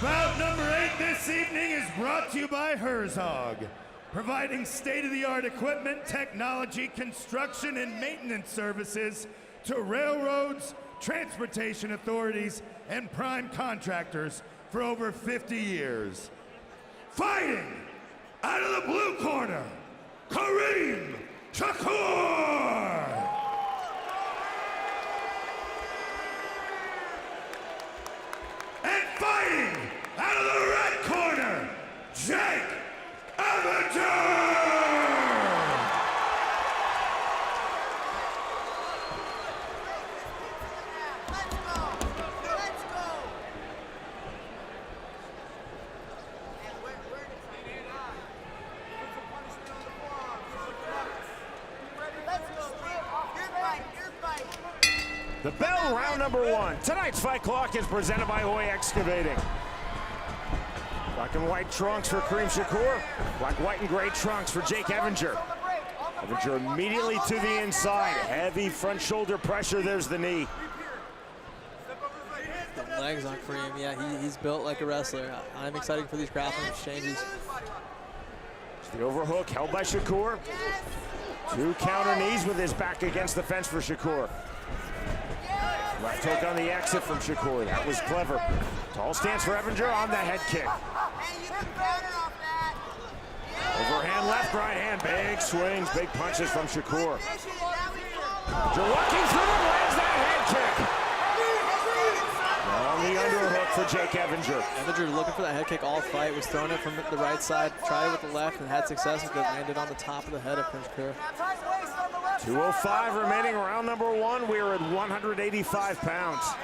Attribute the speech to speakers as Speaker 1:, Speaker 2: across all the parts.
Speaker 1: Bout number 8 this evening is brought to you by Herzog, providing state-of-the-art equipment, technology, construction, and maintenance services to railroads, transportation authorities, and prime contractors for over 50 years. Fighting out of the blue corner, Karim Shakur! And fighting out of the red corner, Jake Evinger!
Speaker 2: The bell, round number 1. Tonight's fight clock is presented by Hoy Excavating. Black and white trunks for Karim Shakur. Black, white, and gray trunks for Jake Evinger. Evinger immediately to the inside. Heavy front shoulder pressure. There's the knee.
Speaker 3: The legs on Karim, yeah, he's built like a wrestler. I'm excited for these grappling exchanges.
Speaker 2: It's the overhook held by Shakur. 2 counter knees with his back against the fence for Shakur. Left hook on the exit from Shakur. That was clever. Tall stance for Evinger on the head kick. Overhand left, right hand. Big swings, big punches from Shakur. Walking through him, lands that head kick. On the underhook for Jake Evinger.
Speaker 3: Evinger looking for that head kick all fight, was throwing it from the right side, tried it with the left and had success with it, landed on the top of the head of Shakur.
Speaker 2: 2:05 remaining, round number 1. We're at 185 pounds.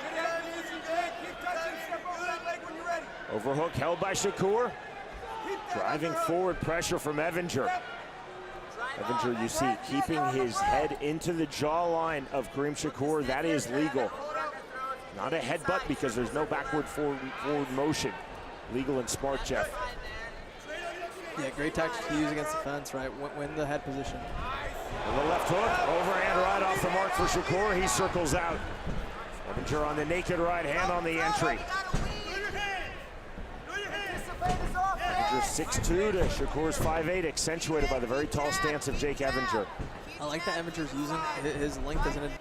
Speaker 2: Overhook held by Shakur. Driving forward pressure from Evinger. Evinger, you see, keeping his head into the jawline of Karim Shakur. That is legal. Not a headbutt because there's no backward forward motion. Legal and smart, Jeff.
Speaker 3: Yeah, great tactic to use against the fence, right? Win the head position.
Speaker 2: And the left hook, overhand right off the mark for Shakur. He circles out. Evinger on the naked right hand on the entry. Evinger 6'2" to Shakur's 5'8", accentuated by the very tall stance of Jake Evinger.
Speaker 3: I like that Evinger's using his length as an advantage.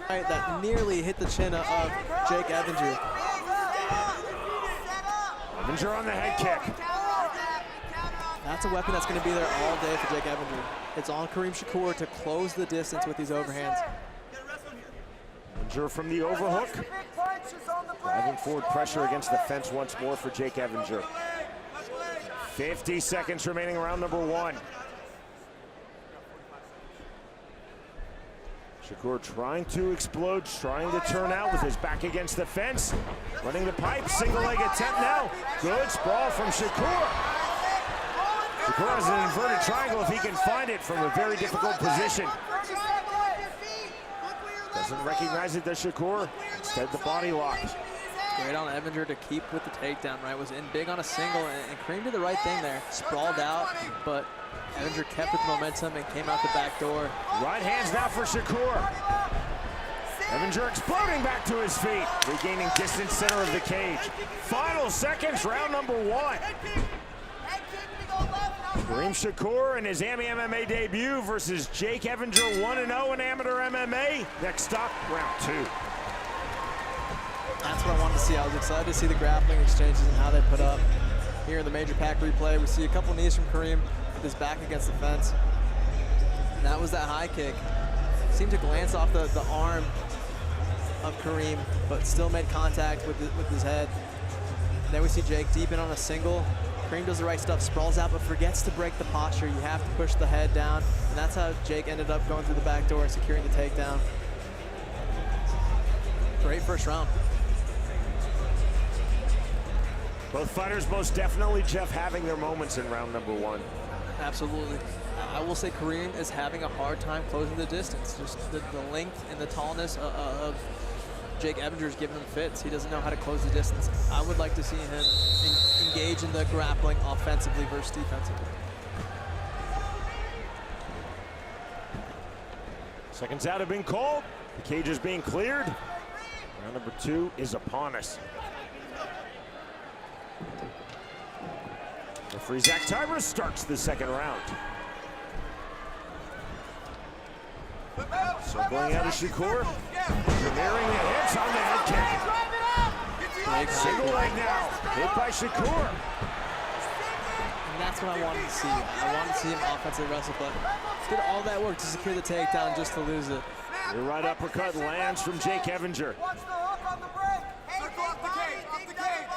Speaker 3: That nearly hit the chin of Jake Evinger.
Speaker 2: Evinger on the head kick.
Speaker 3: That's a weapon that's going to be there all day for Jake Evinger. It's on Karim Shakur to close the distance with these overhands.
Speaker 2: Evinger from the overhook. Driving forward pressure against the fence once more for Jake Evinger. 50 seconds remaining, round number 1. Shakur trying to explode, trying to turn out with his back against the fence. Running the pipe, single leg attempt now. Good sprawl from Shakur. Shakur has an inverted triangle if he can find it from a very difficult position. Doesn't recognize it, does Shakur. Instead, the body lock.
Speaker 3: Great on Evinger to keep with the takedown, right? Was in big on a single, and Karim did the right thing there. Sprawled out, but Evinger kept with momentum and came out the back door.
Speaker 2: Right hands now for Shakur. Evinger exploding back to his feet, regaining distance center of the cage. Final seconds, round number 1. Karim Shakur in his MMA debut versus Jake Evinger, 1-0 in amateur MMA. Next stop, round 2.
Speaker 3: That's what I wanted to see. I was excited to see the grappling exchanges and how they put up. Here in the major pack replay, we see a couple knees from Karim with his back against the fence. And that was that high kick. Seemed to glance off the arm of Karim, but still made contact with his head. And then we see Jake deep in on a single. Karim does the right stuff, sprawls out, but forgets to break the posture. You have to push the head down, and that's how Jake ended up going through the back door and securing the takedown. Great first round.
Speaker 2: Both fighters most definitely, Jeff, having their moments in round number 1.
Speaker 3: Absolutely. I will say Karim is having a hard time closing the distance. Just the length and the tallness of Jake Evinger's giving him fits. He doesn't know how to close the distance. I would like to see him engage in the grappling offensively versus defensively.
Speaker 2: Seconds out have been called. The cage is being cleared. Round number 2 is upon us. Referee Zach Tiber starts the second round. Circling out of Shakur. Premiering the hits on the head kick. Single leg now. Hit by Shakur.
Speaker 3: And that's what I wanted to see. I wanted to see him offensively wrestle, but did all that work to secure the takedown just to lose it.
Speaker 2: The right uppercut lands from Jake Evinger.
Speaker 4: Watch the hook on the break. Off the cage, off the cage.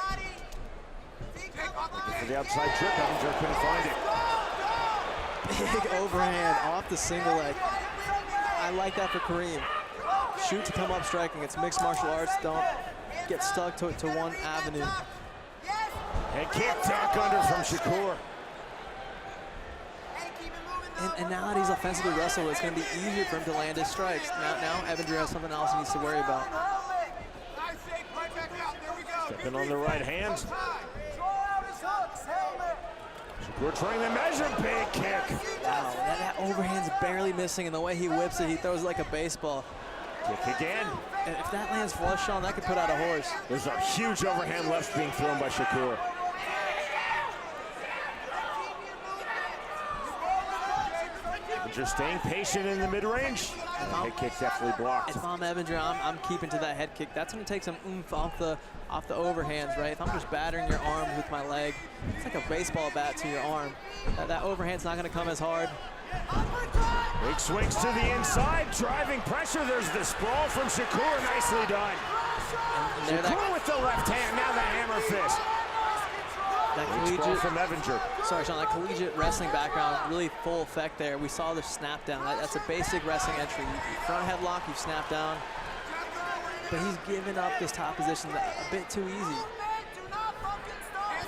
Speaker 2: For the outside trip, Evinger couldn't find it.
Speaker 3: Big overhand off the single leg. I like that for Karim. Shoot to come up striking. It's mixed martial arts. Don't get stuck to one avenue.
Speaker 2: And kick tuck under from Shakur.
Speaker 3: And now that he's offensively wrestled, it's going to be easier for him to land his strikes. Now Evinger has something else he needs to worry about.
Speaker 2: Stepping on the right hand. Shakur trying to measure, big kick.
Speaker 3: Wow, that overhand's barely missing, and the way he whips it, he throws it like a baseball.
Speaker 2: Kick again.
Speaker 3: And if that lands flush on, that could put out a horse.
Speaker 2: There's a huge overhand left being thrown by Shakur. Just staying patient in the mid-range. Head kick definitely blocked.
Speaker 3: If I'm Evinger, I'm keeping to that head kick. That's going to take some oomph off the overhands, right? If I'm just battering your arms with my leg, it's like a baseball bat to your arm. That overhand's not going to come as hard.
Speaker 2: Big swings to the inside, driving pressure. There's the sprawl from Shakur, nicely done.
Speaker 3: And
Speaker 2: Shakur with the left hand, now the hammer fist.
Speaker 3: That
Speaker 2: collegiate from Evinger.
Speaker 3: Sorry, Sean, that collegiate wrestling background, really full effect there. We saw the snap down. That's a basic wrestling entry. You front headlock, you snap down. But he's given up this top position a bit too easy.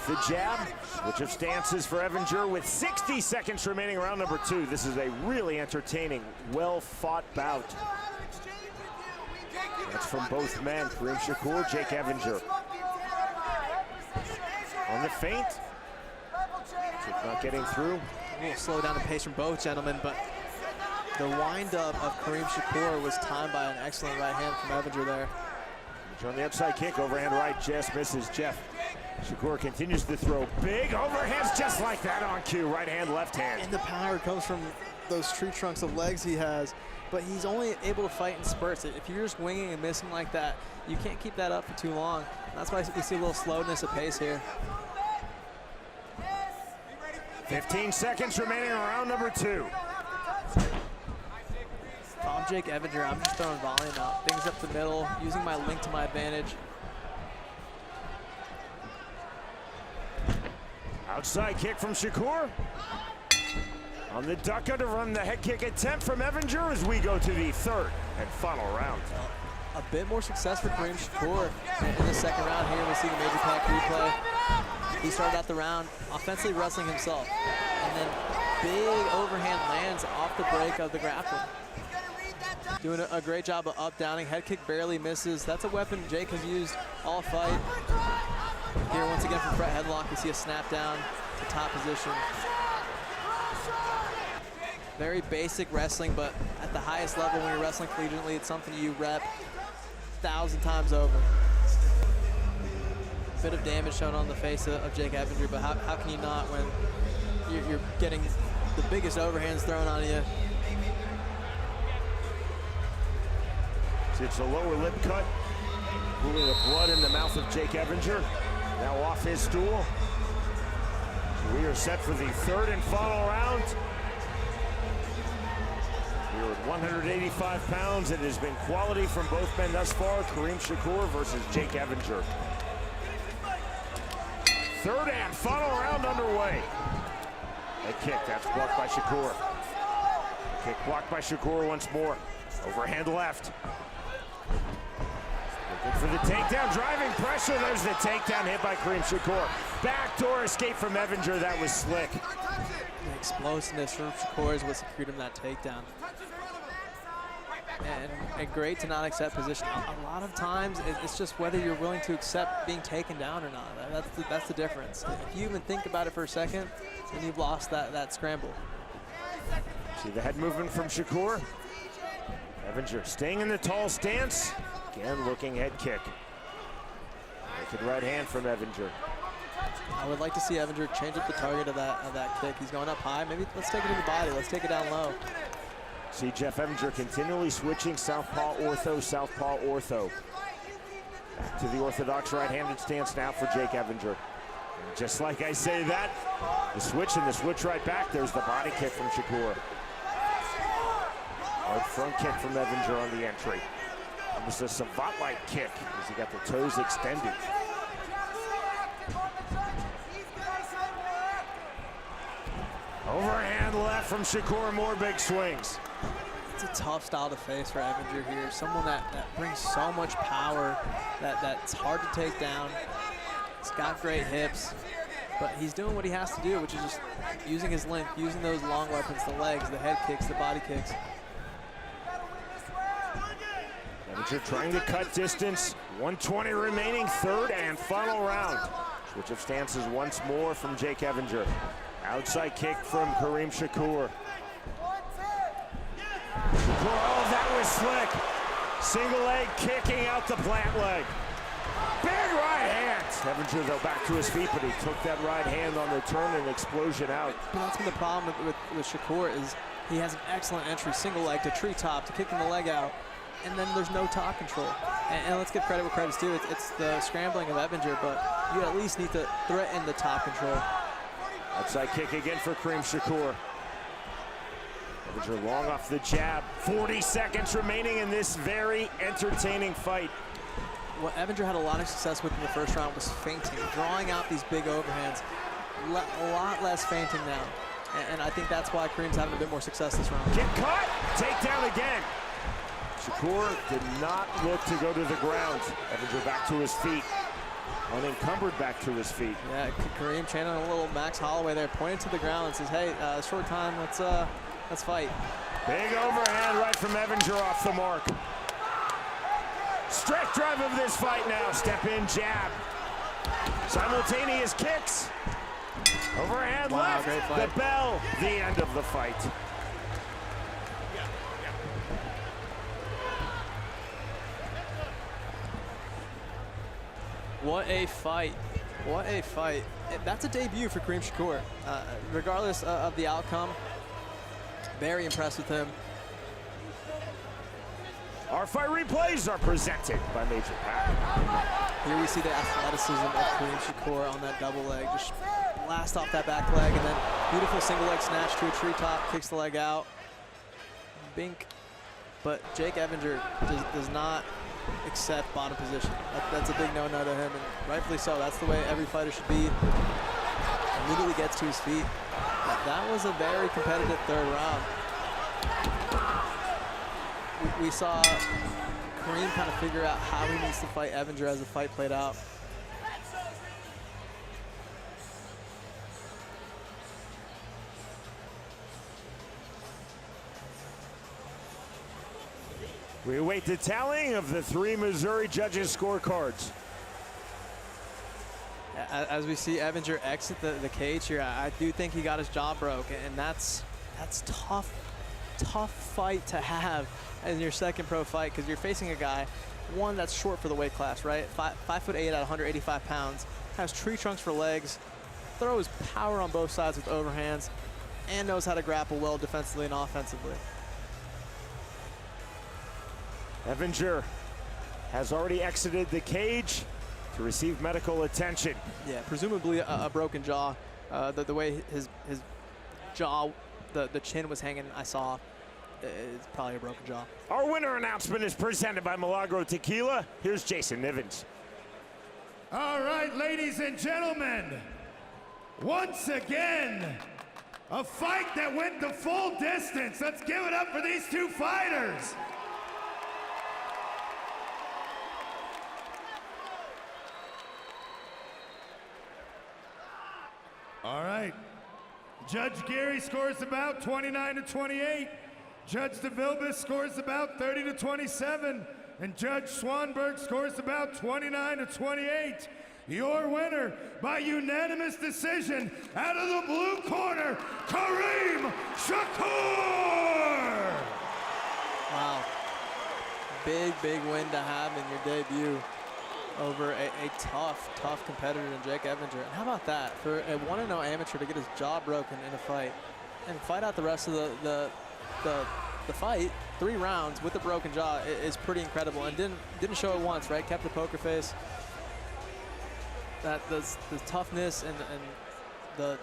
Speaker 2: The jab, switch of stances for Evinger with 60 seconds remaining, round number 2. This is a really entertaining, well-fought bout. That's from both men, Karim Shakur, Jake Evinger. On the feint, not getting through.
Speaker 3: A little slow down the pace from both gentlemen, but the wind-up of Karim Shakur was timed by an excellent right hand from Evinger there.
Speaker 2: On the outside kick, overhand right, just misses Jeff. Shakur continues to throw big overhands just like that on cue, right hand, left hand.
Speaker 3: And the power comes from those tree trunks of legs he has, but he's only able to fight in spurts. If you're just winging and missing like that, you can't keep that up for too long. That's why we see a little slowness of pace here.
Speaker 2: 15 seconds remaining in round number 2.
Speaker 3: If I'm Jake Evinger, I'm just throwing volume out. Things up the middle, using my link to my advantage.
Speaker 2: Outside kick from Shakur. On the duck under run, the head kick attempt from Evinger as we go to the third and final round.
Speaker 3: A bit more success for Karim Shakur in the second round here. We'll see the major pack replay. He started out the round offensively wrestling himself, and then big overhand lands off the break of the grappling. Doing a great job of up-downing. Head kick barely misses. That's a weapon Jake has used all fight. Here once again from Fret headlock, we see a snap down to top position. Very basic wrestling, but at the highest level when you're wrestling collegiately, it's something you rep 1,000 times over. Bit of damage shown on the face of Jake Evinger, but how can you not when you're getting the biggest overhands thrown on you?
Speaker 2: See, it's a lower lip cut, pooling the blood in the mouth of Jake Evinger. Now off his stool. We are set for the third and final round. We're at 185 pounds. It has been quality from both men thus far. Karim Shakur versus Jake Evinger. Third and final round underway. A kick, that's blocked by Shakur. Kick blocked by Shakur once more. Overhand left. Looking for the takedown, driving pressure. There's the takedown hit by Karim Shakur. Backdoor escape from Evinger, that was slick.
Speaker 3: The explosiveness from Shakur is what secured him that takedown. And great to not accept position. A lot of times, it's just whether you're willing to accept being taken down or not. That's the difference. If you even think about it for a second, then you've lost that scramble.
Speaker 2: See the head movement from Shakur. Evinger staying in the tall stance. Again, looking head kick. Wicked right hand from Evinger.
Speaker 3: I would like to see Evinger change up the target of that kick. He's going up high. Maybe let's take it in the body. Let's take it down low.
Speaker 2: See Jeff Evinger continually switching southpaw ortho, southpaw ortho. Back to the orthodox right-handed stance now for Jake Evinger. And just like I say that, the switch and the switch right back. There's the body kick from Shakur. Hard front kick from Evinger on the entry. Almost a savant-like kick as he got the toes extended. Overhand left from Shakur, more big swings.
Speaker 3: It's a tough style to face for Evinger here. Someone that brings so much power, that's hard to take down. He's got great hips, but he's doing what he has to do, which is just using his length, using those long weapons, the legs, the head kicks, the body kicks.
Speaker 2: Evinger trying to cut distance. 120 remaining, third and final round. Switch of stances once more from Jake Evinger. Outside kick from Karim Shakur. Oh, that was slick. Single leg kicking out the plant leg. Big right hand. Evinger, though, back to his feet, but he took that right hand on the turn and explosion out.
Speaker 3: But that's been the problem with Shakur is he has an excellent entry, single leg to treetop, to kicking the leg out, and then there's no top control. And let's give credit where credit's due. It's the scrambling of Evinger, but you at least need to threaten the top control.
Speaker 2: Outside kick again for Karim Shakur. Evinger long off the jab. 40 seconds remaining in this very entertaining fight.
Speaker 3: What Evinger had a lot of success with in the first round was feinting, drawing out these big overhands. A lot less feinting now. And I think that's why Karim's having a bit more success this round.
Speaker 2: Kick caught, takedown again. Shakur did not look to go to the ground. Evinger back to his feet. Unencumbered back to his feet.
Speaker 3: Yeah, Karim channeling a little Max Holloway there, pointing to the ground and says, hey, short time, let's fight.
Speaker 2: Big overhand right from Evinger off the mark. Strike drive of this fight now. Step in jab. Simultaneous kicks. Overhand left.
Speaker 3: Great fight.
Speaker 2: The bell. The end of the fight.
Speaker 3: What a fight. What a fight. That's a debut for Karim Shakur. Regardless of the outcome, very impressed with him.
Speaker 2: Our fight replays are presented by Major Pack.
Speaker 3: Here we see the athleticism of Karim Shakur on that double leg. Just blast off that back leg and then beautiful single leg snatch to a treetop, kicks the leg out. Bink. But Jake Evinger does not accept bottom position. That's a big no-no to him, and rightfully so. That's the way every fighter should be. Immediately gets to his feet. That was a very competitive third round. We saw Karim kind of figure out how he needs to fight Evinger as the fight played out.
Speaker 2: We await the tallying of the 3 Missouri judges' scorecards.
Speaker 3: As we see Evinger exit the cage here, I do think he got his jaw broke, and that's tough fight to have in your second pro fight, because you're facing a guy, one, that's short for the weight class, right? 5'8" at 185 pounds, has tree trunks for legs, throws power on both sides with overhands, and knows how to grapple well defensively and offensively.
Speaker 2: Evinger has already exited the cage to receive medical attention.
Speaker 3: Yeah, presumably a broken jaw. The way his jaw, the chin was hanging, I saw, it's probably a broken jaw.
Speaker 2: Our winner announcement is presented by Milagro Tequila. Here's Jason Nivens.
Speaker 1: All right, ladies and gentlemen, once again, a fight that went the full distance. Let's give it up for these two fighters. All right. Judge Gary scores about 29-28. Judge DeVilbiss scores about 30-27. And Judge Swanberg scores about 29-28. Your winner by unanimous decision out of the blue corner, Karim Shakur!
Speaker 3: Wow. big win to have in your debut over a tough competitor in Jake Evinger. And how about that? For a 1-0 amateur to get his jaw broken in a fight and fight out the rest of the fight, 3 rounds with a broken jaw is pretty incredible, and didn't show it once, right? Kept a poker face. That the toughness and the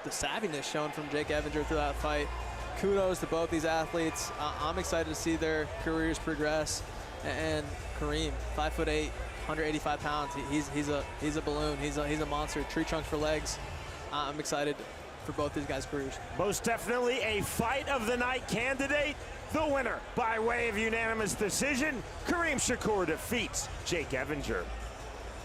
Speaker 3: savviness shown from Jake Evinger through that fight. Kudos to both these athletes. I'm excited to see their careers progress. And Karim, 5'8", 185 pounds. He's a balloon. He's a monster. Tree trunk for legs. I'm excited for both these guys' careers.
Speaker 2: Most definitely a fight of the night candidate. The winner by way of unanimous decision, Karim Shakur defeats Jake Evinger.